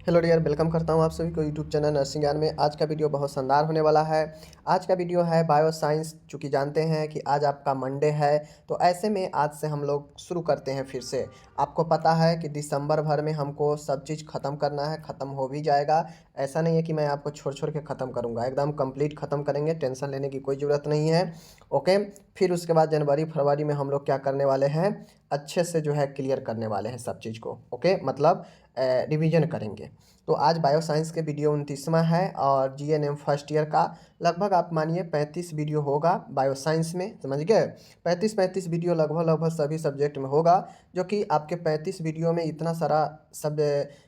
Hello dear, welcome करता हूँ आप सभी को यूट्यूब चैनल नर्सिंग ज्ञान में। आज का वीडियो बहुत शानदार होने वाला है। आज का वीडियो है बायो साइंस। चूँकि जानते हैं कि आज आपका मंडे है, तो ऐसे में आज से हम लोग शुरू करते हैं फिर से। आपको पता है कि दिसंबर भर में हमको सब चीज़ ख़त्म करना है, ख़त्म हो भी जाएगा। ऐसा नहीं है कि मैं आपको छोड़ छोड़ के ख़त्म करूँगा, एकदम कंप्लीट ख़त्म करेंगे, टेंशन लेने की कोई ज़रूरत नहीं है। ओके, फिर उसके बाद जनवरी फरवरी में हम लोग क्या करने वाले हैं, अच्छे से जो है क्लियर करने वाले हैं सब चीज़ को। ओके, मतलब रिवीजन करेंगे। तो आज बायो साइंस के वीडियो 29वां है और जीएनएम फर्स्ट ईयर का लगभग आप मानिए 35 वीडियो होगा बायो साइंस में, समझ गए। 35 वीडियो लगभग सभी सब्जेक्ट में होगा, जो कि आपके 35 वीडियो में इतना सारा सब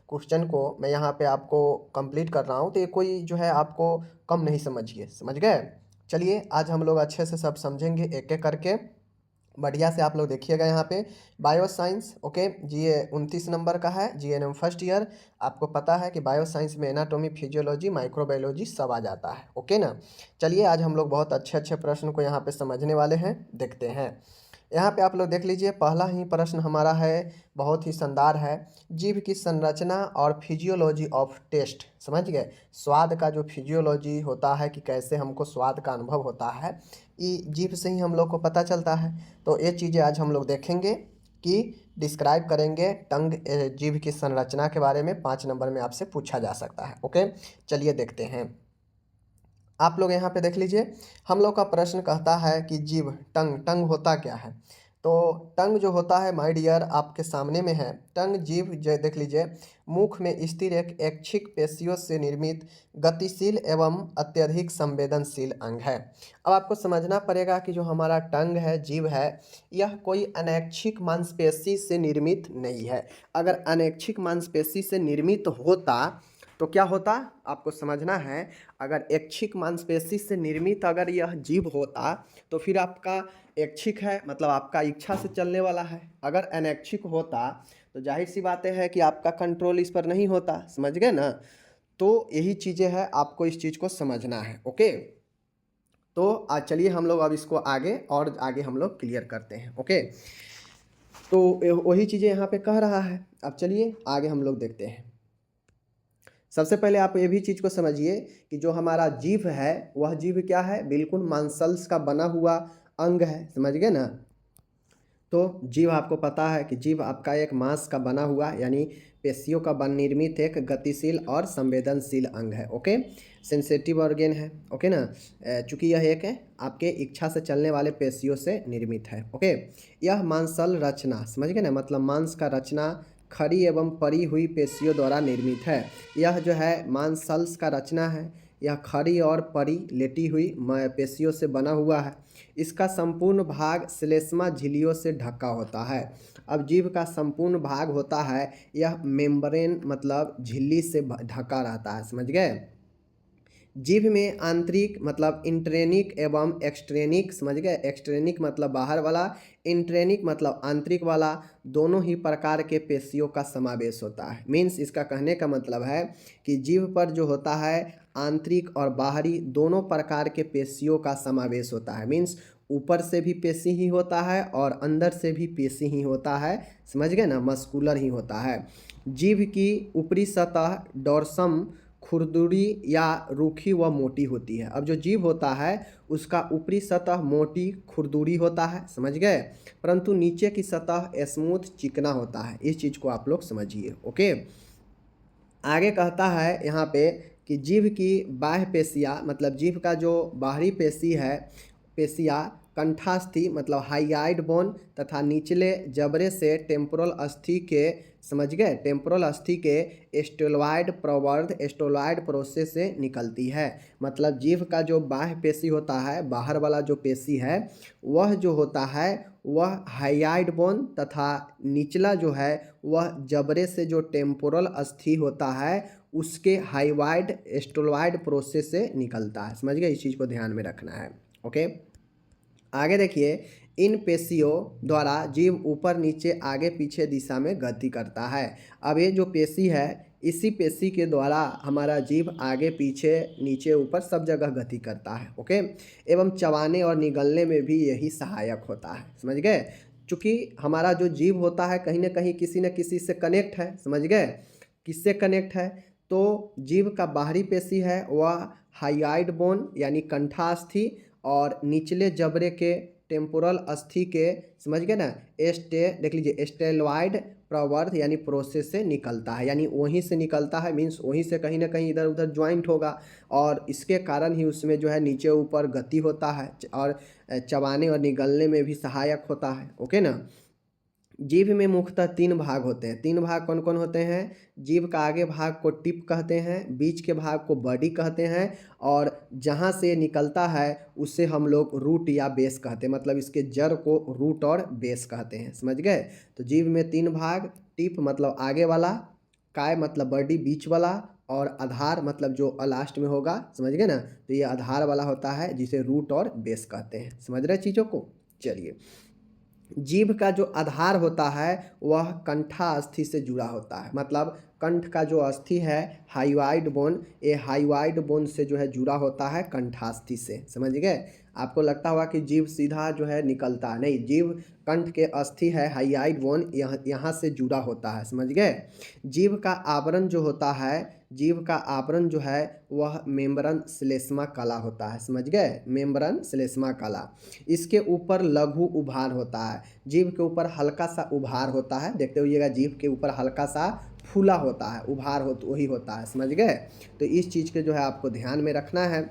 क्वेश्चन को मैं यहाँ पे आपको कंप्लीट कर रहा हूँ, तो ये कोई जो है आपको कम नहीं समझिए, समझ गए। चलिए आज हम लोग अच्छे से सब समझेंगे एक एक करके। बढ़िया से आप लोग देखिएगा यहाँ पे बायो साइंस। ओके, जी 29 नंबर का है, जीएनएम फर्स्ट ईयर। आपको पता है कि बायो साइंस में एनाटॉमी, फिजियोलॉजी, माइक्रोबायोलॉजी सब आ जाता है। ओके ना। चलिए आज हम लोग बहुत अच्छे अच्छे प्रश्न को यहाँ पे समझने वाले हैं, देखते हैं। यहाँ पे आप लोग देख लीजिए, पहला ही प्रश्न हमारा है, बहुत ही शानदार है। जीभ की संरचना और फिजियोलॉजी ऑफ टेस्ट, समझ गए। स्वाद का जो फिजियोलॉजी होता है कि कैसे हमको स्वाद का अनुभव होता है, ये जीभ से ही हम लोग को पता चलता है। तो ये चीज़ें आज हम लोग देखेंगे कि डिस्क्राइब करेंगे टंग जीभ की संरचना के बारे में। 5 नंबर में आपसे पूछा जा सकता है। ओके, चलिए देखते हैं। आप लोग यहाँ पे देख लीजिए, हम लोग का प्रश्न कहता है कि जीभ, टंग, टंग होता क्या है। तो टंग जो होता है माय डियर आपके सामने में है। टंग जीभ जो देख लीजिए, मुख में स्थिर एक ऐच्छिक पेशियों से निर्मित गतिशील एवं अत्यधिक संवेदनशील अंग है। अब आपको समझना पड़ेगा कि जो हमारा टंग है, जीभ है, यह कोई अनैच्छिक मांसपेशी से निर्मित नहीं है। अगर अनैच्छिक मांसपेशी से निर्मित होता तो क्या होता, आपको समझना है। अगर ऐच्छिक मांसपेशी से निर्मित अगर यह जीभ होता तो फिर आपका ऐच्छिक है, मतलब आपका इच्छा से चलने वाला है। अगर अनैच्छिक होता तो जाहिर सी बातें है कि आपका कंट्रोल इस पर नहीं होता, समझ गए ना। तो यही चीज़ें हैं, आपको इस चीज़ को समझना है। ओके, तो आज चलिए हम लोग अब इसको आगे और आगे हम लोग क्लियर करते हैं। ओके, तो वही चीज़ें यहाँ पे कह रहा है। अब चलिए आगे हम लोग देखते हैं। सबसे पहले आप ये भी चीज़ को समझिए कि जो हमारा जीभ है, वह जीभ क्या है, बिल्कुल मांसल्स का बना हुआ अंग है, समझ गए ना। तो जीभ आपको पता है कि जीभ आपका एक मांस का बना हुआ यानी पेशियों का बन निर्मित एक गतिशील और संवेदनशील अंग है। ओके, सेंसिटिव ऑर्गेन है। ओके ना, चूँकि यह एक है आपके इच्छा से चलने वाले पेशियों से निर्मित है। ओके, यह मांसल रचना, समझ गए ना, मतलब मांस का रचना खड़ी एवं परी हुई पेशियों द्वारा निर्मित है। यह जो है मांसल्स का रचना है, यह खड़ी और परी लेटी हुई पेशियों से बना हुआ है। इसका संपूर्ण भाग श्लेष्मा झिल्लियों से ढका होता है। अब जीभ का संपूर्ण भाग होता है, यह मेम्ब्रेन मतलब झिल्ली से ढका रहता है, समझ गए। जीभ में आंतरिक मतलब इंट्रेनिक एवं एक्सट्रेनिक, समझ गए। एक्सट्रेनिक मतलब बाहर वाला, इंट्रेनिक मतलब आंतरिक वाला, दोनों ही प्रकार के पेशियों का समावेश होता है। मीन्स इसका कहने का मतलब है कि जीभ पर जो होता है आंतरिक और बाहरी दोनों प्रकार के पेशियों का समावेश होता है। मीन्स ऊपर से भी पेशी ही होता है और अंदर से भी पेशी ही होता है, समझ गए ना, मस्कुलर ही होता है। जीभ की ऊपरी सतह डोर्सम खुरदुरी या रूखी व मोटी होती है। अब जो जीभ होता है उसका ऊपरी सतह मोटी खुरदुरी होता है, समझ गए, परंतु नीचे की सतह स्मूथ चिकना होता है। इस चीज़ को आप लोग समझिए। ओके, आगे कहता है यहाँ पे कि जीभ की बाह्य पेशियाँ, मतलब जीभ का जो बाहरी पेशी है, पेशियाँ कंठास्थि मतलब हाइयाइड बोन तथा निचले जबड़े से टेम्पोरल अस्थि के, समझ गए, टेम्पोरल अस्थि के स्टेलॉयड प्रवर्ध स्टेलॉयड प्रोसेस से निकलती है। मतलब जीभ का जो बाह्य पेशी होता है, बाहर वाला जो पेशी है, वह जो होता है वह हाइयाइड बोन तथा निचला जो है वह जबड़े से जो टेम्पोरल अस्थि होता है उसके हाइवाइड स्टेलॉयड प्रोसेस से निकलता है, समझ गए। इस चीज़ को ध्यान में रखना है। ओके, आगे देखिए, इन पेशियों द्वारा जीभ ऊपर नीचे आगे पीछे दिशा में गति करता है। अब ये जो पेशी है, इसी पेशी के द्वारा हमारा जीभ आगे पीछे नीचे ऊपर सब जगह गति करता है। ओके, एवं चबाने और निगलने में भी यही सहायक होता है, समझ गए। चूँकि हमारा जो जीभ होता है कहीं ना कहीं किसी न किसी से कनेक्ट है, समझ गए। किससे कनेक्ट है? तो जीभ का बाहरी पेशी है वह हाइयाइड बोन यानी कंठास्थि और निचले जबड़े के टेम्पोरल अस्थि के, समझ गए ना, देख लीजिए स्टेलॉइड प्रवर्ध यानी प्रोसेस से निकलता है, यानी वहीं से निकलता है, मीन्स वहीं से कहीं ना कहीं इधर उधर ज्वाइंट होगा और इसके कारण ही उसमें जो है नीचे ऊपर गति होता है और चबाने और निगलने में भी सहायक होता है। ओके ना। जीभ में मुख्यतः 3 भाग होते हैं। 3 भाग कौन कौन होते हैं? जीभ का आगे भाग को टिप कहते हैं, बीच के भाग को बॉडी कहते हैं और जहाँ से निकलता है उसे हम लोग रूट या बेस कहते हैं, मतलब इसके जड़ को रूट और बेस कहते हैं। समझ गए? तो जीभ में 3 भाग, टिप मतलब आगे वाला, काय मतलब बॉडी बीच वाला और आधार मतलब जो लास्ट में होगा। समझ गए ना? तो ये आधार वाला होता है जिसे रूट और बेस कहते हैं। समझ रहे चीज़ों को? चलिए, जीभ का जो आधार होता है वह कंठास्थि से जुड़ा होता है, मतलब कंठ का जो अस्थि है हाइवाइड बोन, ये हाइवाइड बोन से जो है जुड़ा होता है कंठास्थि से। समझ गए? आपको लगता होगा कि जीभ सीधा जो है निकलता है, नहीं, जीभ कंठ के अस्थि है हाइवाइड बोन यहाँ से जुड़ा होता है। समझ गए? जीभ का आवरण जो होता है, जीभ का आवरण जो है वह मेम्ब्रेन श्लेष्मा कला होता है। समझ गए? मेम्ब्रेन श्लेष्मा कला। इसके ऊपर लघु उभार होता है, जीभ के ऊपर हल्का सा उभार होता है, देखते होइएगा जीभ के ऊपर हल्का सा फूला होता है, उभार हो वही होता है। समझ गए? तो इस चीज़ के जो है आपको ध्यान में रखना है।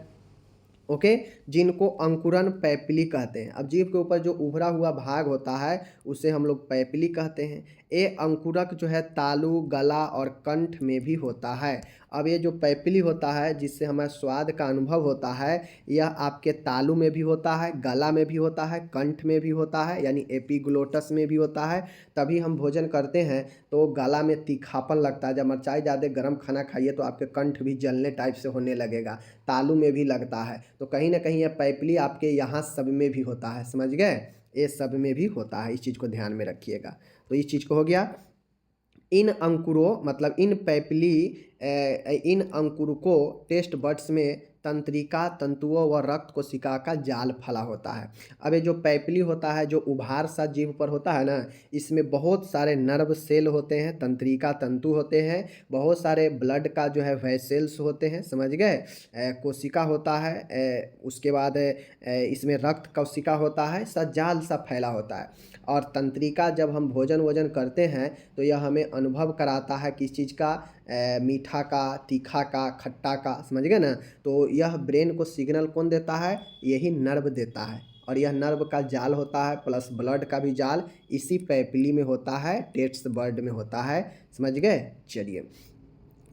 ओके, जिनको अंकुरन पैपिली कहते हैं। अब जीभ के ऊपर जो उभरा हुआ भाग होता है उसे हम लोग पैपिली कहते हैं। ये अंकुरक जो है तालु, गला और कंठ में भी होता है। अब ये जो पैपिली होता है जिससे हमारा स्वाद का अनुभव होता है, यह आपके तालु में भी होता है, गला में भी होता है, कंठ में भी होता है, यानी एपिग्लोटस में भी होता है। तभी हम भोजन करते हैं तो गला में तीखापन लगता है। जब मिर्चाई ज़्यादा गर्म खाना खाइए तो आपके कंठ भी जलने टाइप से होने लगेगा, तालू में भी लगता है। तो कहीं ना कहीं यह पैपिली आपके यहाँ सब में भी होता है। समझ गए? ये सब में भी होता है, इस चीज़ को ध्यान में रखिएगा। तो इस चीज़ को हो गया। इन अंकुरों मतलब इन पैपिली इन अंकुर को टेस्ट बड्स में तंत्रिका, तंतुओं व रक्त कोशिका का जाल फला होता है। अब ये जो पैपिली होता है, जो उभार सा जीभ पर होता है ना, इसमें बहुत सारे नर्व सेल होते हैं, तंत्रिका तंतु होते हैं, बहुत सारे ब्लड का जो है वेसल्स होते हैं। समझ गए? कोशिका होता है, उसके बाद इसमें रक्त कोशिका होता है, सा जाल सा फैला होता है। और तंत्रिका जब हम भोजन वोजन करते हैं तो यह हमें अनुभव कराता है किस चीज़ का, मीठा का, तीखा का, खट्टा का। समझ गए ना? तो यह ब्रेन को सिग्नल कौन देता है? यही नर्व देता है और यह नर्व का जाल होता है प्लस ब्लड का भी जाल इसी पैपिली में होता है, टेस्ट बर्ड में होता है। समझ गए? चलिए,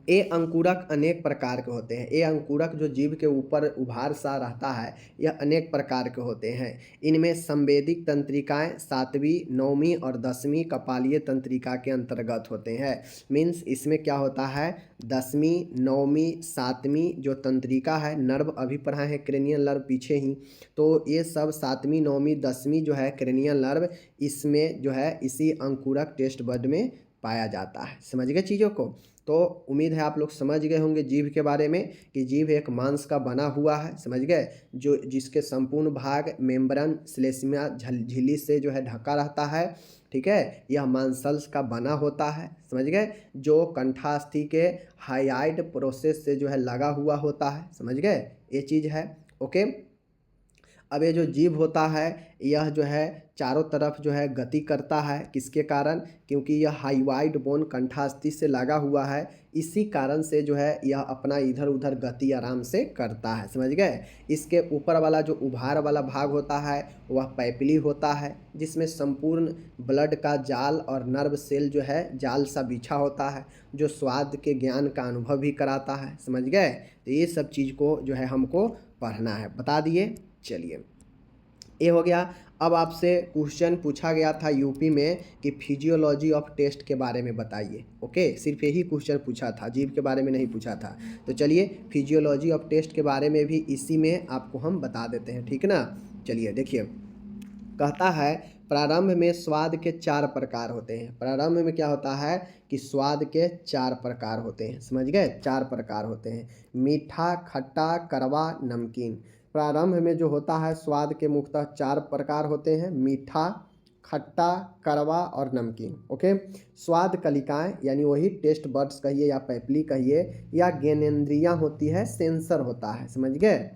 ये अंकुरक अनेक प्रकार के होते हैं। ये अंकुरक जो जीभ के ऊपर उभार सा रहता है यह अनेक प्रकार के होते हैं। इनमें संवेदिक तंत्रिकाएं 7वीं, 9वीं और 10वीं कपालीय तंत्रिका के अंतर्गत होते हैं। मीन्स इसमें क्या होता है, 10वीं, 9वीं, 7वीं जो तंत्रिका है, नर्व अभी पढ़ाए हैं क्रेनियल नर्व पीछे ही, तो ये सब 7वीं, 9वीं, 10वीं जो है क्रेनियल नर्व, इसमें जो है इसी अंकुरक टेस्ट बड में पाया जाता है। समझ गए चीज़ों को? तो उम्मीद है आप लोग समझ गए होंगे जीभ के बारे में कि जीभ एक मांस का बना हुआ है। समझ गए? जो जिसके संपूर्ण भाग मेम्ब्रेन श्लेष्मा झिल्ली से जो है ढका रहता है। ठीक है? यह मांसल्स का बना होता है। समझ गए? जो कंठास्थि के हाइयाइड प्रोसेस से जो है लगा हुआ होता है। समझ गए? ये चीज़ है। ओके, अब ये जो जीभ होता है यह जो है चारों तरफ जो है गति करता है, किसके कारण? क्योंकि यह हाइवाइड बोन कंठास्थि से लगा हुआ है, इसी कारण से जो है यह अपना इधर उधर गति आराम से करता है। समझ गए? इसके ऊपर वाला जो उभार वाला भाग होता है वह पैपिली होता है, जिसमें संपूर्ण ब्लड का जाल और नर्व सेल जो है जाल सा बिछा होता है, जो स्वाद के ज्ञान का अनुभव भी कराता है। समझ गए? तो ये सब चीज़ को जो है हमको पढ़ना है, बता दिए। चलिए, ये हो गया। अब आपसे क्वेश्चन पूछा गया था यूपी में कि फिजियोलॉजी ऑफ टेस्ट के बारे में बताइए। ओके, सिर्फ यही क्वेश्चन पूछा था, जीभ के बारे में नहीं पूछा था। तो चलिए, फिजियोलॉजी ऑफ टेस्ट के बारे में भी इसी में आपको हम बता देते हैं। ठीक ना? चलिए देखिए, कहता है प्रारंभ में स्वाद के 4 प्रकार होते हैं। प्रारंभ में क्या होता है कि स्वाद के 4 प्रकार होते हैं। समझ गए? 4 प्रकार होते हैं, मीठा, खट्टा, कड़वा, नमकीन। प्रारंभ में जो होता है स्वाद के मुख्यतः 4 प्रकार होते हैं, मीठा, खट्टा, कड़वा और नमकीन। ओके, स्वाद कलिकाएं यानी वही टेस्ट बड्स कहिए या पैपली कहिए या ज्ञानेंद्रियां होती है, सेंसर होता है, समझ गए।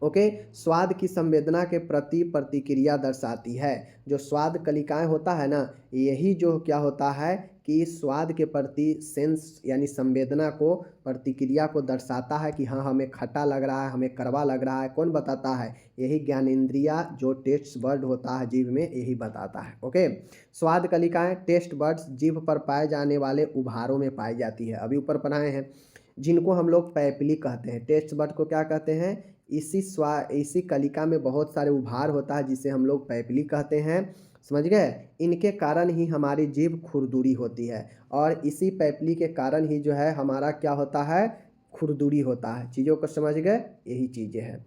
ओके, स्वाद की संवेदना के प्रति प्रतिक्रिया दर्शाती है। जो स्वाद कलिकाएं होता है ना, यही जो क्या होता है कि स्वाद के प्रति सेंस यानी संवेदना को, प्रतिक्रिया को दर्शाता है कि हाँ हमें खट्टा लग रहा है, हमें कड़वा लग रहा है। कौन बताता है? यही ज्ञानेंद्रिया जो टेस्ट बर्ड होता है जीभ में, यही बताता है। ओके, स्वाद कलिकाएं टेस्ट बर्ड्स जीभ पर पाए जाने वाले उभारों में पाई जाती है। अभी ऊपर पढ़ाए हैं, जिनको हम लोग पैपली कहते हैं। टेस्ट बर्ड को क्या कहते हैं? इसी कलिका में बहुत सारे उभार होता है जिसे हम लोग पैपली कहते हैं, समझ गए। इनके कारण ही हमारी जीभ खुरदुरी होती है और इसी पैपली के कारण ही जो है हमारा क्या होता है? खुरदुरी होता है। चीज़ों को समझ गए, यही चीज़ें हैं।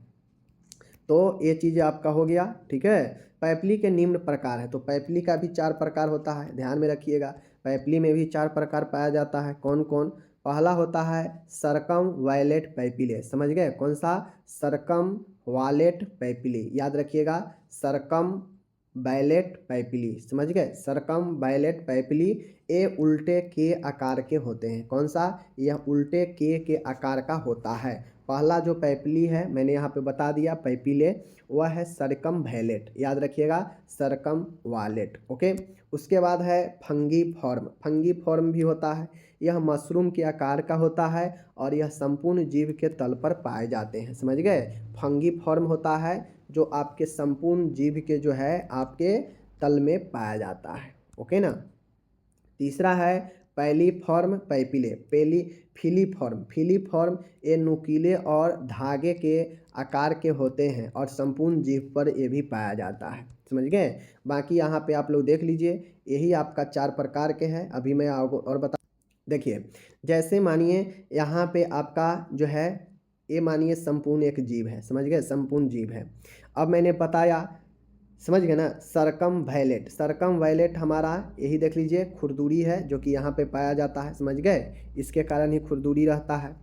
तो ये चीज़ें आपका हो गया, ठीक है। पैपली के निम्न प्रकार है, तो पैपली का भी 4 प्रकार होता है, ध्यान में रखिएगा। पैपली में भी 4 प्रकार पाया जाता है। कौन कौन? पहला होता है सरकम वायलेट पैपिले, समझ गए। कौन सा? सरकम वालेट पैपिली, याद रखिएगा। सरकम बैलेट पैपिली, समझ गए। सरकम बैलेट पैपिली ये उल्टे के आकार के होते हैं। कौन सा? यह उल्टे के आकार का होता है। पहला जो पैपिली है मैंने यहाँ पे बता दिया, पैपिले, वह है सरकम वैलेट, याद रखिएगा, सरकम वालेट। ओके, उसके बाद है फंगी फॉर्म। फंगी फॉर्म भी होता है, यह मशरूम के आकार का होता है और यह संपूर्ण जीव के तल पर पाए जाते हैं, समझ गए। फंगी फॉर्म होता है जो आपके संपूर्ण जीव के जो है आपके तल में पाया जाता है। ओके ना। तीसरा है पैलीफॉर्म पैपिले, फिलीफॉर्म। फिलीफॉर्म ये नुकीले और धागे के आकार के होते हैं और संपूर्ण जीव पर ये भी पाया जाता है, समझ गए। बाकी यहाँ पे आप लोग देख लीजिए, यही आपका 4 प्रकार के हैं। अभी मैं आपको और बता, देखिए जैसे मानिए यहाँ पे आपका जो है, ये मानिए संपूर्ण एक जीव है, समझ गए, संपूर्ण जीव है। अब मैंने बताया, समझ गए ना, सरकम वैलेट। सरकम वैलेट हमारा यही देख लीजिए खुरदुरी है जो कि यहाँ पे पाया जाता है, समझ गए, इसके कारण ही खुरदुरी रहता है।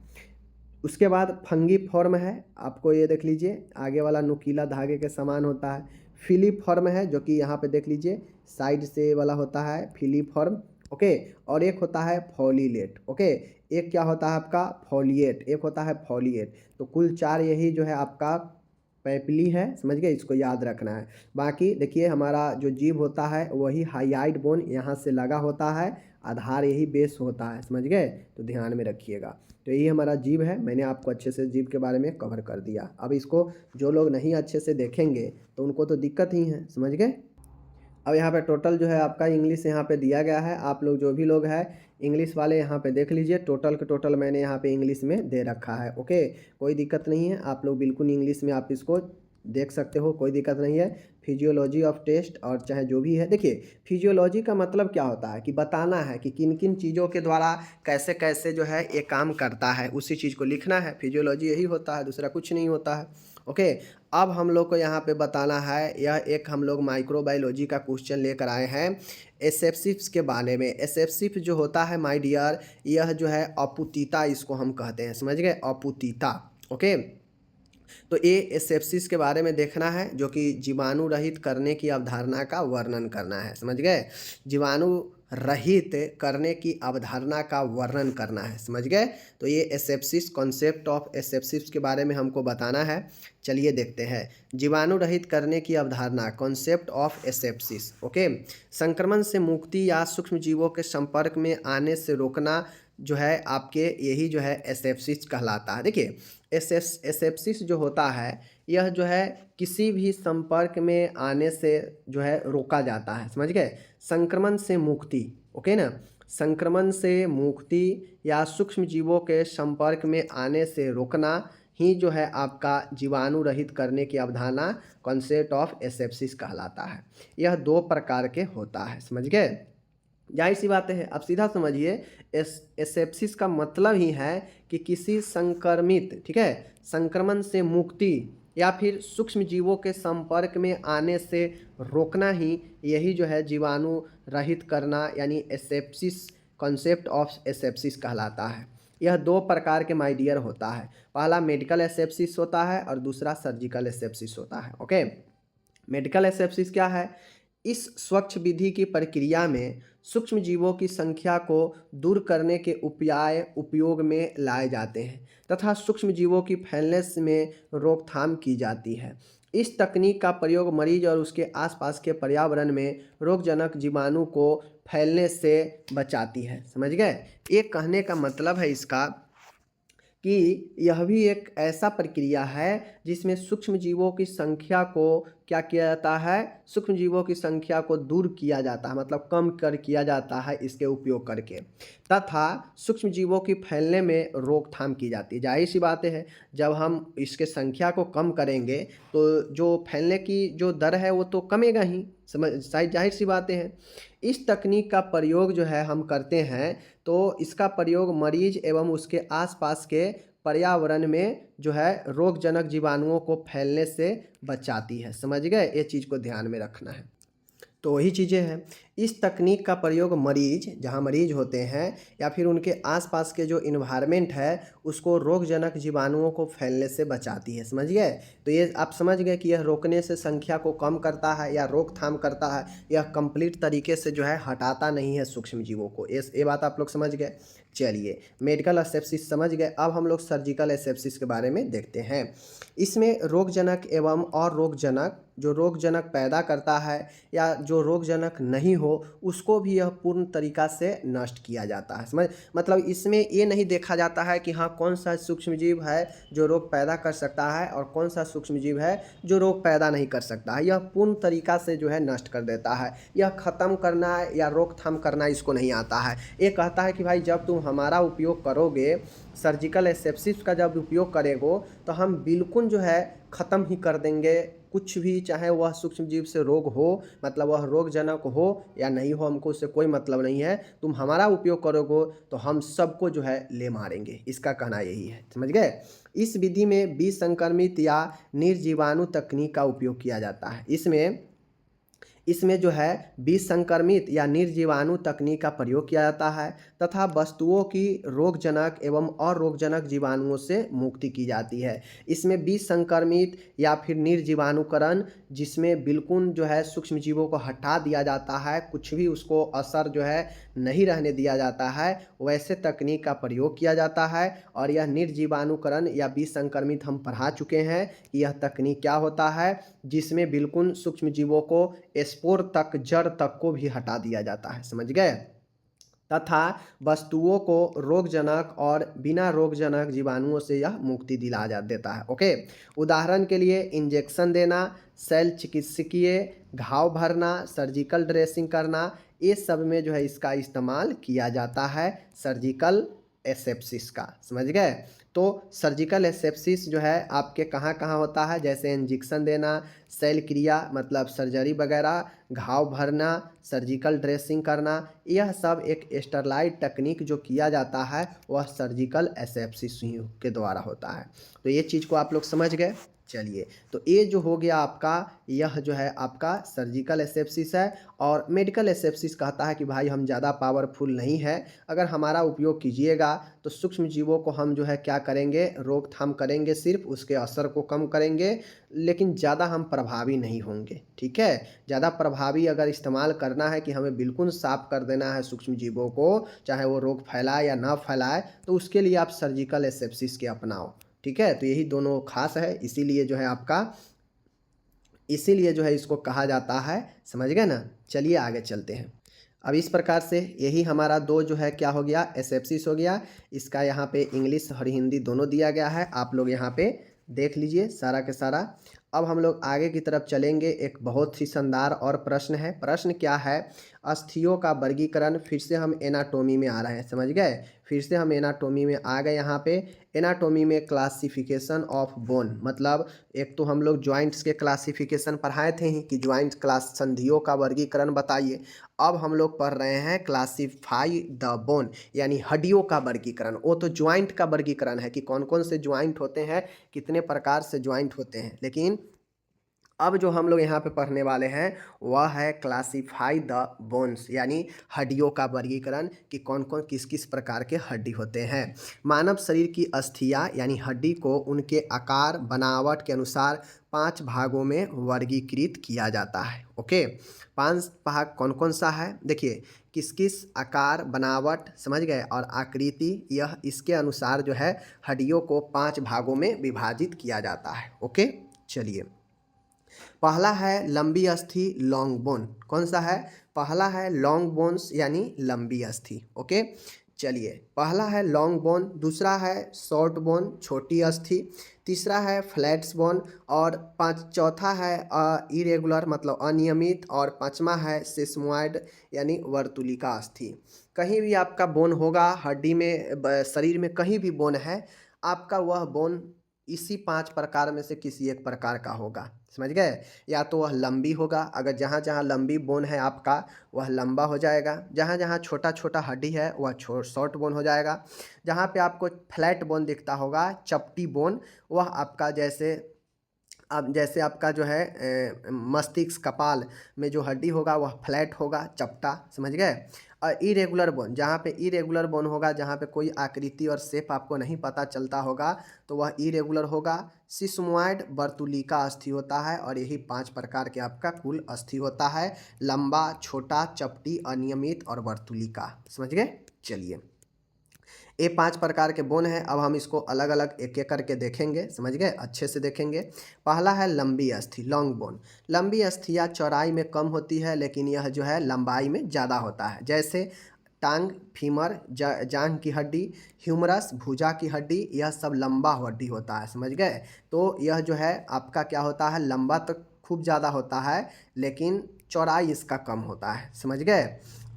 उसके बाद फंगी फॉर्म है, आपको ये देख लीजिए आगे वाला नुकीला धागे के समान होता है। फिलीफॉर्म है जो कि यहाँ पे देख लीजिए साइड से वाला होता है, फिलीफॉर्म। ओके, और एक होता है फॉलीलेट। ओके, एक क्या होता है आपका? फॉलिएट, एक होता है फॉलिएट। तो कुल 4 यही जो है आपका पैपली है, समझ गए, इसको याद रखना है। बाकी देखिए हमारा जो जीभ होता है वही हाईआइड बोन यहाँ से लगा होता है, आधार यही बेस होता है, समझ गए, तो ध्यान में रखिएगा। तो यही हमारा जीभ है, मैंने आपको अच्छे से जीभ के बारे में कवर कर दिया। अब इसको जो लोग नहीं अच्छे से देखेंगे तो उनको तो दिक्कत ही है, समझ गए। अब यहाँ पे टोटल जो है आपका इंग्लिश यहाँ पे दिया गया है, आप लोग जो भी लोग हैं इंग्लिश वाले यहाँ पे देख लीजिए, टोटल के टोटल मैंने यहाँ पे इंग्लिश में दे रखा है। ओके, कोई दिक्कत नहीं है, आप लोग बिल्कुल इंग्लिश में आप इसको देख सकते हो, कोई दिक्कत नहीं है। फिजियोलॉजी ऑफ टेस्ट और चाहे जो भी है, देखिए फिजियोलॉजी का मतलब क्या होता है कि बताना है कि किन किन चीज़ों के द्वारा कैसे कैसे जो है ये काम करता है, उसी चीज़ को लिखना है। फिजियोलॉजी यही होता है, दूसरा कुछ नहीं होता है। ओके, अब हम लोग को यहाँ पे बताना है, यह एक हम लोग माइक्रोबायोलॉजी का क्वेश्चन लेकर आए हैं एसेप्सिस के बारे में। एसेप्सिस जो होता है माय डियर, यह जो है अपुतीता इसको हम कहते हैं, समझ गए, अपुतीता। ओके, तो ये एसेप्सिस के बारे में देखना है जो कि जीवाणु रहित करने की अवधारणा का वर्णन करना है, समझ गए, जीवाणु रहित करने की अवधारणा का वर्णन करना है, समझ गए। तो ये एसेप्सिस, कॉन्सेप्ट ऑफ एसेप्सिस के बारे में हमको बताना है। चलिए देखते हैं, जीवाणु रहित करने की अवधारणा, कॉन्सेप्ट ऑफ एसेप्सिस। ओके, संक्रमण से मुक्ति या सूक्ष्म जीवों के संपर्क में आने से रोकना जो है आपके, यही जो है एसेप्सिस कहलाता है। देखिए एसेप्सिस जो होता है यह जो है किसी भी संपर्क में आने से जो है रोका जाता है, समझ गए। संक्रमण से मुक्ति, ओके ना, संक्रमण से मुक्ति या सूक्ष्म जीवों के संपर्क में आने से रोकना ही जो है आपका जीवाणु रहित करने की अवधारणा, कॉन्सेप्ट ऑफ एसेप्सिस कहलाता है। यह 2 प्रकार के होता है, समझ गए। जाहिर सी बात है, अब सीधा समझिए, एसेप्सिस का मतलब ही है कि किसी संक्रमित, ठीक है, संक्रमण से मुक्ति या फिर सूक्ष्म जीवों के संपर्क में आने से रोकना ही, यही जो है जीवाणु रहित करना यानी एसेप्सिस, कॉन्सेप्ट ऑफ एसेप्सिस कहलाता है। यह 2 प्रकार के माय डियर होता है, पहला मेडिकल एसेप्सिस होता है और दूसरा सर्जिकल एसेप्सिस होता है। ओके, मेडिकल एसेप्सिस क्या है? इस स्वच्छ विधि की प्रक्रिया में सूक्ष्म जीवों की संख्या को दूर करने के उपाय उपयोग में लाए जाते हैं तथा सूक्ष्म जीवों की फैलने में रोकथाम की जाती है। इस तकनीक का प्रयोग मरीज और उसके आसपास के पर्यावरण में रोगजनक जीवाणु को फैलने से बचाती है। समझ गए? एक कहने का मतलब है इसका कि यह भी एक ऐसा प्रक्रिया है जिसमें सूक्ष्म जीवों की संख्या को क्या किया जाता है, सूक्ष्म जीवों की संख्या को दूर किया जाता है, मतलब कम कर किया जाता है इसके उपयोग करके, तथा सूक्ष्म जीवों की फैलने में रोकथाम की जाती है। जाहिर सी बातें है, जब हम इसके संख्या को कम करेंगे तो जो फैलने की जो दर है वो तो कमेगा ही, समझ जाहिर सी बातें हैं। इस तकनीक का प्रयोग जो है हम करते हैं तो इसका प्रयोग मरीज एवं उसके आसपास के पर्यावरण में जो है रोगजनक जीवाणुओं को फैलने से बचाती है। समझ गए? ये चीज़ को ध्यान में रखना है। तो वही चीज़ें हैं। इस तकनीक का प्रयोग मरीज, जहाँ मरीज होते हैं या फिर उनके आसपास के जो इन्वायरमेंट है उसको रोगजनक जीवाणुओं को फैलने से बचाती है। समझ गए? तो ये आप समझ गए कि यह रोकने से संख्या को कम करता है या रोकथाम करता है, यह कंप्लीट तरीके से जो है हटाता नहीं है सूक्ष्म जीवों को। ये बात आप लोग समझ गए। चलिए, मेडिकल एसेप्सिस समझ गए। अब हम लोग सर्जिकल एसेप्सिस के बारे में देखते हैं। इसमें रोगजनक एवं और रोगजनक, जो रोगजनक पैदा करता है या जो रोगजनक नहीं हो उसको भी यह पूर्ण तरीका से नष्ट किया जाता है। समझ मतलब इसमें ये नहीं देखा जाता है कि हाँ कौन सा सूक्ष्म जीव है जो रोग पैदा कर सकता है और कौन सा सूक्ष्म जीव है जो रोग पैदा नहीं कर सकता है। यह पूर्ण तरीका से जो है नष्ट कर देता है। यह ख़त्म करना या रोकथाम करना इसको नहीं आता है। ये कहता है कि भाई जब तुम हमारा उपयोग करोगे, सर्जिकल एसेप्सिस का जब उपयोग करेगो तो हम बिल्कुल जो है ख़त्म ही कर देंगे कुछ भी, चाहे वह सूक्ष्म जीव से रोग हो, मतलब वह रोगजनक हो या नहीं हो, हमको उससे कोई मतलब नहीं है। तुम हमारा उपयोग करोगे तो हम सबको जो है ले मारेंगे। इसका कहना यही है। समझ गए? इस विधि में विसंक्रमित या निर्जीवाणु तकनीक का उपयोग किया जाता है। इसमें जो है विसंक्रमित या निर्जीवाणु तकनीक का प्रयोग किया जाता है तथा वस्तुओं की रोगजनक एवं अरोगजनक जीवाणुओं से मुक्ति की जाती है। इसमें विसंक्रमित या फिर निर्जीवाणुकरण, जिसमें बिल्कुल जो है सूक्ष्म जीवों को हटा दिया जाता है, कुछ भी उसको असर जो है नहीं रहने दिया जाता है, वैसे तकनीक का प्रयोग किया जाता है। और यह निर्जीवाणुकरण या विसंक्रमित हम पढ़ा चुके हैं। यह तकनीक क्या होता है, जिसमें बिल्कुल सूक्ष्म जीवों को स्पोर तक, जड़ तक को भी हटा दिया जाता है। समझ गए? तथा वस्तुओं को रोगजनक और बिना रोगजनक जीवाणुओं से यह मुक्ति दिला देता है। ओके, उदाहरण के लिए इंजेक्शन देना, शैल चिकित्सकीय घाव भरना, सर्जिकल ड्रेसिंग करना, ये सब में जो है इसका इस्तेमाल किया जाता है सर्जिकल एसेप्सिस का। समझ गए? तो सर्जिकल एसेप्सिस जो है आपके कहाँ कहाँ होता है, जैसे इंजेक्शन देना, शैल क्रिया मतलब सर्जरी वगैरह, घाव भरना, सर्जिकल ड्रेसिंग करना, यह सब एक स्टरलाइट टेक्निक जो किया जाता है वह सर्जिकल एसेप्सिस के द्वारा होता है। तो ये चीज़ को आप लोग समझ गए। चलिए, तो ये जो हो गया आपका, यह जो है आपका सर्जिकल एसेप्सिस है। और मेडिकल एसेप्सिस कहता है कि भाई हम ज़्यादा पावरफुल नहीं है, अगर हमारा उपयोग कीजिएगा तो सूक्ष्म जीवों को हम जो है क्या करेंगे, रोकथाम करेंगे, सिर्फ उसके असर को कम करेंगे, लेकिन ज़्यादा हम प्रभावी नहीं होंगे। ठीक है? ज़्यादा प्रभावी अगर इस्तेमाल करना है कि हमें बिल्कुल साफ कर देना है सूक्ष्म जीवों को, चाहे वो रोग फैलाए या ना फैलाए, तो उसके लिए आप सर्जिकल एसेप्सिस के अपनाओ। ठीक है? तो यही दोनों खास है, इसीलिए जो है इसको कहा जाता है। समझ गए ना? चलिए आगे चलते हैं। अब इस प्रकार से यही हमारा दो जो है क्या हो गया, एसेप्सिस हो गया। इसका यहाँ पे इंग्लिश और हिंदी दोनों दिया गया है, आप लोग यहाँ पे देख लीजिए सारा के सारा। अब हम लोग आगे की तरफ चलेंगे। एक बहुत ही शानदार और प्रश्न है। प्रश्न क्या है, अस्थियों का वर्गीकरण। फिर से हम एनाटोमी में आ रहे हैं। समझ गए? फिर से हम एनाटोमी में आ गए। यहाँ पे एनाटोमी में क्लासिफिकेशन ऑफ बोन, मतलब एक तो हम लोग ज्वाइंट्स के क्लासिफिकेशन पढ़ाए थे ही कि ज्वाइंट क्लास, संधियों का वर्गीकरण बताइए। अब हम लोग पढ़ रहे हैं क्लासिफाई द बोन, यानी हड्डियों का वर्गीकरण। वो तो ज्वाइंट का वर्गीकरण है कि कौन कौन से ज्वाइंट होते हैं, कितने प्रकार से ज्वाइंट होते हैं, लेकिन अब जो हम लोग यहाँ पे पढ़ने वाले हैं वह है क्लासिफाई द बोन्स, यानी हड्डियों का वर्गीकरण कि कौन कौन किस किस प्रकार के हड्डी होते हैं। मानव शरीर की अस्थियाँ यानी हड्डी को उनके आकार बनावट के अनुसार 5 भागों में वर्गीकृत किया जाता है। ओके, 5 भाग कौन कौन सा है देखिए, किस किस आकार, बनावट, समझ गए, और आकृति, यह इसके अनुसार जो है हड्डियों को 5 भागों में विभाजित किया जाता है। ओके, चलिए, पहला है लंबी अस्थि, लॉन्ग बोन। कौन सा है? पहला है लॉन्ग बोन्स यानी लंबी अस्थि। ओके, चलिए, पहला है लॉन्ग बोन, दूसरा है शॉर्ट बोन छोटी अस्थि, तीसरा है फ्लैट्स बोन, और चौथा है इरेगुलर मतलब अनियमित, और पांचवा है सिस्मोइड यानी वर्तुलिका अस्थि। कहीं भी आपका बोन होगा हड्डी में, शरीर में कहीं भी बोन है आपका, वह बोन इसी 5 प्रकार में से किसी एक प्रकार का होगा। समझ गए? या तो वह लंबी होगा, अगर जहाँ जहाँ लंबी बोन है आपका वह लंबा हो जाएगा, जहाँ जहाँ छोटा छोटा हड्डी है वह शॉर्ट बोन हो जाएगा, जहाँ पे आपको फ्लैट बोन दिखता होगा, चपटी बोन, वह आपका जैसे अब जैसे आपका जो है मस्तिष्क कपाल में जो हड्डी होगा वह फ्लैट होगा, चपटा। समझ गए? और इरेगुलर बोन, जहाँ पे इरेगुलर बोन होगा, जहाँ पे कोई आकृति और शेप आपको नहीं पता चलता होगा, तो वह इरेगुलर होगा। सिस्मोइड वर्तुलिका अस्थि होता है, और यही 5 प्रकार के आपका कुल अस्थि होता है, लंबा, छोटा, चपटी, अनियमित और वर्तुलिका। समझ गए? चलिए, ये 5 प्रकार के बोन हैं। अब हम इसको अलग अलग एक एक करके देखेंगे। समझ गए? अच्छे से देखेंगे। पहला है लंबी अस्थि, लॉन्ग बोन। लंबी अस्थियाँ चौड़ाई में कम होती है, लेकिन यह जो है लंबाई में ज़्यादा होता है। जैसे टांग, फीमर, जांघ की हड्डी, ह्यूमरस, भुजा की हड्डी, यह सब लंबा हड्डी होता है। समझ गए? तो यह जो है आपका क्या होता है, लंबा तो खूब ज़्यादा होता है, लेकिन चौड़ाई इसका कम होता है। समझ गए?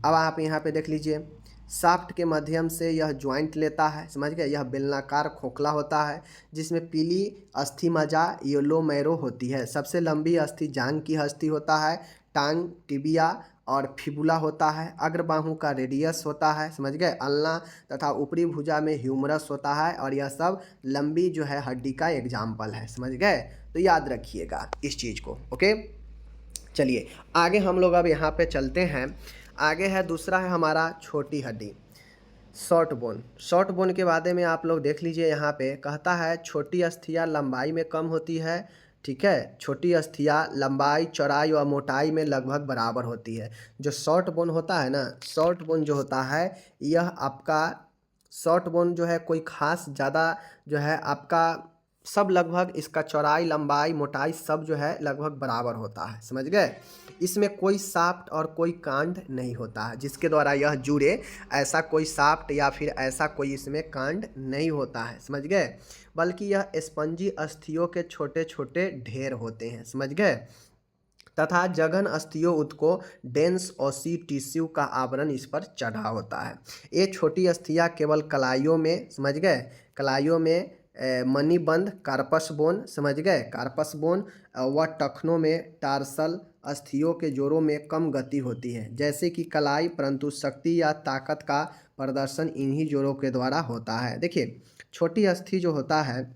अब आप यहाँ पे देख लीजिए, शाफ्ट के माध्यम से यह ज्वाइंट लेता है। समझ गए? यह बेलनाकार खोखला होता है, जिसमें पीली अस्थि मज्जा येलो मैरो होती है। सबसे लंबी अस्थि जांघ की अस्थि होता है, टांग, टिबिया और फिबुला होता है। अग्रबाहु का रेडियस होता है। समझ गए? अल्ना तथा ऊपरी भुजा में ह्यूमरस होता है, और यह सब लंबी जो है हड्डी का एग्जाम्पल है। समझ गए? तो याद रखिएगा इस चीज़ को। ओके, चलिए आगे हम लोग अब यहाँ पे चलते हैं। आगे है दूसरा है हमारा छोटी हड्डी, शॉर्ट बोन। शॉर्ट बोन के बारे में आप लोग देख लीजिए, यहाँ पे कहता है छोटी अस्थियाँ लंबाई में कम होती है। ठीक है, छोटी अस्थियाँ लंबाई, चौड़ाई और मोटाई में लगभग बराबर होती है। जो शॉर्ट बोन होता है ना, शॉर्ट बोन जो होता है, यह आपका शॉर्ट बोन जो है कोई खास ज़्यादा जो है आपका सब लगभग इसका चौड़ाई, लंबाई, मोटाई सब जो है लगभग बराबर होता है। समझ गए? इसमें कोई शाफ्ट और कोई कांड नहीं होता है जिसके द्वारा यह जुड़े, ऐसा कोई शाफ्ट या फिर ऐसा कोई इसमें कांड नहीं होता है। समझ गए? बल्कि यह स्पंजी अस्थियों के छोटे छोटे ढेर होते हैं। समझ गए? तथा जघन अस्थियों उत्को डेंस ओसी टिश्यू का आवरण इस पर चढ़ा होता है। ये छोटी अस्थियाँ केवल कलाइयों में, समझ गए, कलाइयों में मणिबंध, कार्पस बोन, समझ गए, कार्पस बोन, व टखनों में टार्सल अस्थियों के जोड़ों में कम गति होती है जैसे कि कलाई, परंतु शक्ति या ताकत का प्रदर्शन इन्हीं जोड़ों के द्वारा होता है। देखिए, छोटी अस्थि जो होता है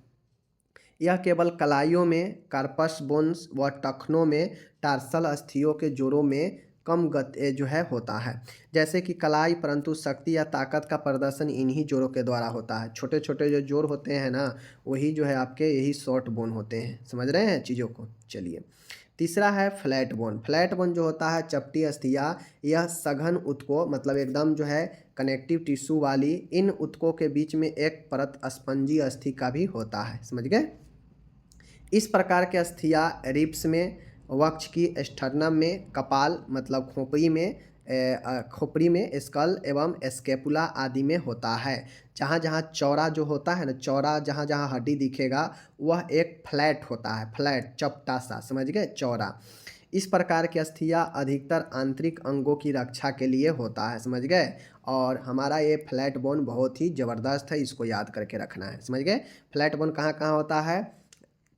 यह केवल कलाइयों में, कार्पस बोन्स व टखनों में टार्सल अस्थियों के जोड़ों में कम गति जो है होता है जैसे कि कलाई, परंतु शक्ति या ताकत का प्रदर्शन इन्हीं जोड़ों के द्वारा होता है। छोटे छोटे जो जोड़ होते हैं ना, वही जो है आपके यही शॉर्ट बोन होते हैं। समझ रहे हैं चीज़ों को? चलिए, तीसरा है फ्लैट बोन। फ्लैट बोन जो होता है चपटी अस्थियाँ, यह सघन उत्कों मतलब एकदम जो है कनेक्टिव टिश्यू वाली इन उत्कों के बीच में एक परत स्पंजी अस्थि का भी होता है। समझ गए? इस प्रकार के अस्थियाँ रिब्स में, वक्ष की स्टर्नम में, कपाल मतलब खोपड़ी में, स्कल एवं स्कैपुला आदि में होता है। जहाँ जहाँ चौड़ा जो होता है ना, चौड़ा जहाँ जहाँ हड्डी दिखेगा वह एक फ्लैट होता है, फ्लैट चपटा सा। समझ गए? चौड़ा। इस प्रकार की अस्थियाँ अधिकतर आंतरिक अंगों की रक्षा के लिए होता है। समझ गए? और हमारा ये फ्लैट बोन बहुत ही ज़बरदस्त है, इसको याद करके रखना है। समझ गए? फ्लैट बोन कहाँ कहाँ होता है?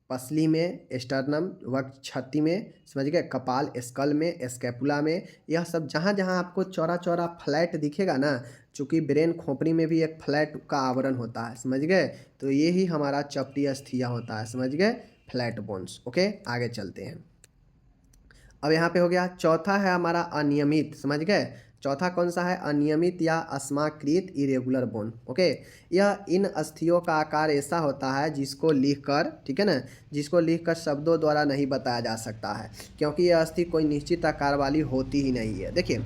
पसली में, स्टर्नम वक्ष छाती में, समझ गए, कपाल स्कल में, स्कैपुला में, यह सब जहाँ जहाँ आपको चौड़ा चौड़ा फ्लैट दिखेगा ना, चूँकि ब्रेन खोपड़ी में भी एक फ्लैट का आवरण होता है। समझ गए? तो ये ही हमारा चपटी अस्थिया होता है। समझ गए? Flat bones. ओके, आगे चलते हैं। अब यहाँ पे हो गया। चौथा है हमारा अनियमित। समझ गए? चौथा कौन सा है, अनियमित या अस्माकृत इरेगुलर बोन। ओके, यह इन अस्थियों का आकार ऐसा होता है जिसको लिखकर, ठीक है ना, जिसको लिखकर शब्दों द्वारा नहीं बताया जा सकता है, क्योंकि यह अस्थि कोई निश्चित आकार वाली होती ही नहीं है। देखिए,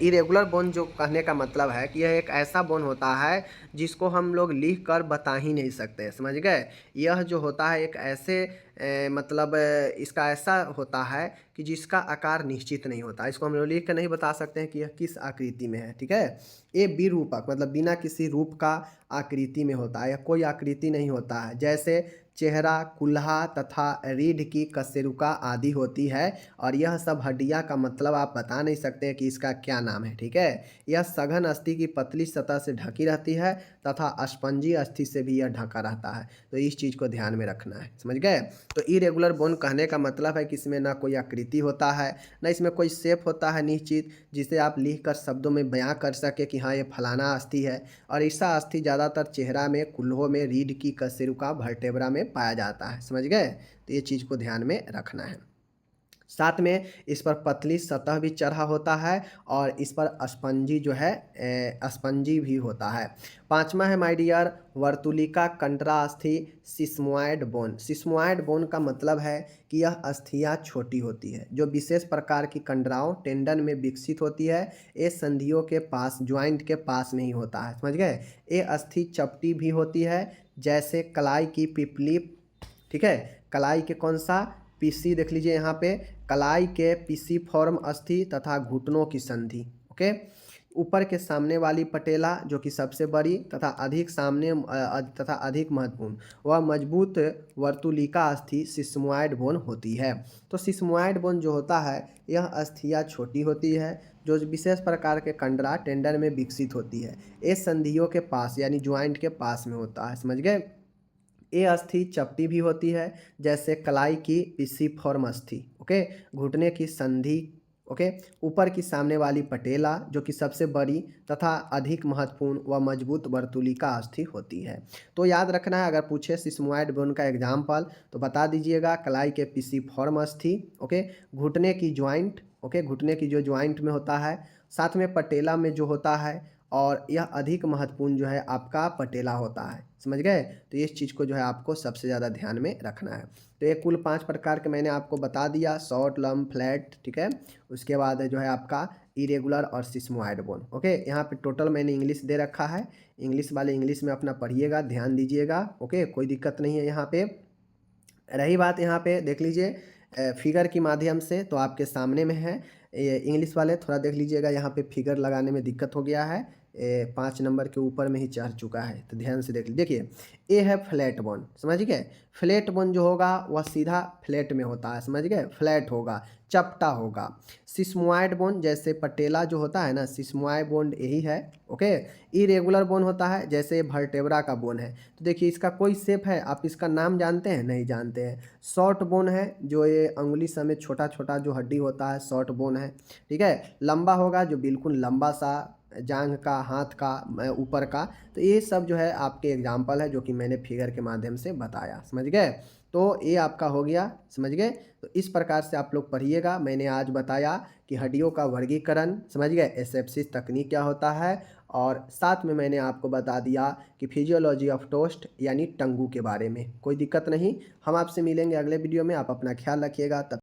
इरेगुलर बोन जो कहने का मतलब है कि यह एक ऐसा बोन होता है जिसको हम लोग लिख कर बता ही नहीं सकते, समझ गए। यह जो होता है एक ऐसे इसका ऐसा होता है कि जिसका आकार निश्चित नहीं होता, इसको हम लोग लिख कर नहीं बता सकते हैं कि यह किस आकृति में है, ठीक है। ये विरूपक मतलब बिना किसी रूप का आकृति में होता है, या कोई आकृति नहीं होता है, जैसे चेहरा, कुल्हा तथा रीढ़ की कशेरुका आदि होती है। और यह सब हड्डियां का मतलब आप बता नहीं सकते कि इसका क्या नाम है, ठीक है। यह सघन अस्थि की पतली सतह से ढकी रहती है तथा अस्पंजी अस्थि से भी यह ढका रहता है, तो इस चीज़ को ध्यान में रखना है, समझ गए। तो इरेगुलर बोन कहने का मतलब है कि इसमें ना कोई आकृति होता है, ना इसमें कोई शेप होता है निश्चित, जिसे आप लिख कर शब्दों में बयां कर सके कि हाँ ये फलाना अस्थि है। और ऐसा अस्थि ज़्यादातर चेहरा में, कुल्हों में, रीढ़ की कशेरुका, वर्टेब्रा में पाया जाता है, समझ गए। तो ये चीज़ को ध्यान में रखना है। साथ में इस पर पतली सतह भी चढ़ा होता है और इस पर स्पंजी जो है स्पंजी भी होता है। पांचवा है माय डियर, वर्तुलिका कंट्रास्थि सिस्मोइड बोन। सिस्मोइड बोन का मतलब है कि यह अस्थियाँ छोटी होती है जो विशेष प्रकार की कंडराओं टेंडन में विकसित होती है। ये संधियों के पास, ज्वाइंट के पास में ही होता है, समझ गए। ये अस्थि चपटी भी होती है, जैसे कलाई की पिपली, ठीक है। कलाई के कौन सा, पीसी देख लीजिए यहाँ पे, कलाई के पीसी फॉर्म अस्थि तथा घुटनों की संधि। ओके, ऊपर के सामने वाली पटेला जो कि सबसे बड़ी तथा अधिक तथा अधिक महत्वपूर्ण, वह मजबूत वर्तुलिका अस्थि सिस्मोइड बोन होती है। तो सिस्मोइड बोन जो होता है यह अस्थियाँ छोटी होती है जो विशेष प्रकार के कंडरा टेंडन में विकसित होती है। ये संधियों के पास यानी ज्वाइंट के पास में होता है, समझ गए। ये अस्थि चपटी भी होती है, जैसे कलाई की पिसिफॉर्म अस्थि। ओके, घुटने की संधि। ओके, ऊपर की सामने वाली पटेला जो कि सबसे बड़ी तथा अधिक महत्वपूर्ण व मजबूत वर्तुलिका अस्थि होती है। तो याद रखना है, अगर पूछे सिस्मोइड बोन का एग्जाम्पल तो बता दीजिएगा कलाई के पिसिफॉर्म अस्थि। ओके, घुटने की ज्वाइंट, ओके, घुटने की जो ज्वाइंट में होता है, साथ में पटेला में जो होता है, और यह अधिक महत्वपूर्ण जो है आपका पटेला होता है, समझ गए। तो इस चीज़ को जो है आपको सबसे ज़्यादा ध्यान में रखना है। तो ये कुल 5 प्रकार के मैंने आपको बता दिया, शॉर्ट, लंब, फ्लैट, ठीक है। उसके बाद जो है आपका इरेगुलर और सिस्मोइड बोन। ओके, यहाँ पे टोटल मैंने इंग्लिश दे रखा है, इंग्लिश वाले इंग्लिश में अपना पढ़िएगा, ध्यान दीजिएगा। ओके, कोई दिक्कत नहीं है यहाँ पे। रही बात यहाँ पे देख लीजिए फिगर की माध्यम से, तो आपके सामने में है। ये इंग्लिश वाले थोड़ा देख लीजिएगा, यहाँ पे फिगर लगाने में दिक्कत हो गया है, 5 नंबर के ऊपर में ही चढ़ चुका है, तो ध्यान से देख लीजिए। देखिए, ये है फ्लैट बोन, समझ गए। फ्लैट बोन जो होगा वह सीधा फ्लैट में होता है, समझ गए, फ्लैट होगा, चपटा होगा। सिस्मोइड बोन जैसे पटेला जो होता है ना, सिस्मोइड बोन यही है। ओके, इरेगुलर बोन होता है जैसे वर्टेब्रा का बोन है। तो देखिए इसका कोई शेप है, आप इसका नाम जानते हैं, नहीं जानते हैं। शॉर्ट बोन है जो ये अंगुली समेत छोटा छोटा जो हड्डी होता है, शॉर्ट बोन है, ठीक है। लंबा होगा जो बिल्कुल लंबा सा, जांघ का, हाथ का, ऊपर का। तो ये सब जो है आपके एग्जाम्पल है जो कि मैंने फिगर के माध्यम से बताया, समझ गए। तो ये आपका हो गया, समझ गए। तो इस प्रकार से आप लोग पढ़िएगा। मैंने आज बताया कि हड्डियों का वर्गीकरण, समझ गए, एसेप्सिस तकनीक क्या होता है, और साथ में मैंने आपको बता दिया कि फिजियोलॉजी ऑफ टोस्ट यानी टंगू के बारे में। कोई दिक्कत नहीं, हम आपसे मिलेंगे अगले वीडियो में। आप अपना ख्याल रखिएगा। तब